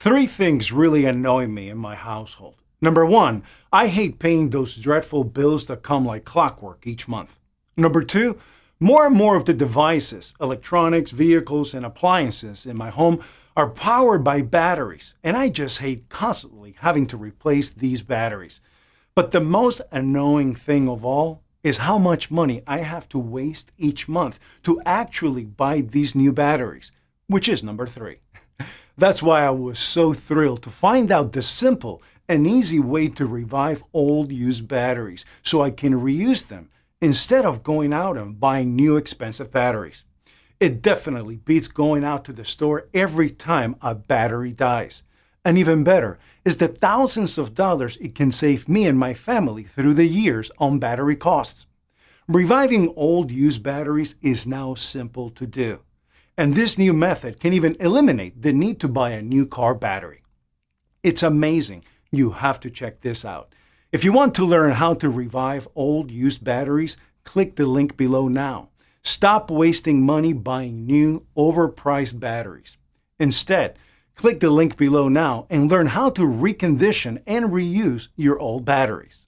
Three things really annoy me in my household. Number one, I hate paying those dreadful bills that come like clockwork each month. Number two, more and more of the devices, electronics, vehicles, and appliances in my home are powered by batteries, and I just hate constantly having to replace these batteries. But the most annoying thing of all is how much money I have to waste each month to actually buy these new batteries, which is number three. That's why I was so thrilled to find out the simple and easy way to revive old used batteries so I can reuse them instead of going out and buying new expensive batteries. It definitely beats going out to the store every time a battery dies. And even better is the thousands of dollars it can save me and my family through the years on battery costs. Reviving old used batteries is now simple to do. And this new method can even eliminate the need to buy a new car battery. It's amazing. You have to check this out. If you want to learn how to revive old used batteries, click the link below now. Stop wasting money buying new, overpriced batteries. Instead, click the link below now and learn how to recondition and reuse your old batteries.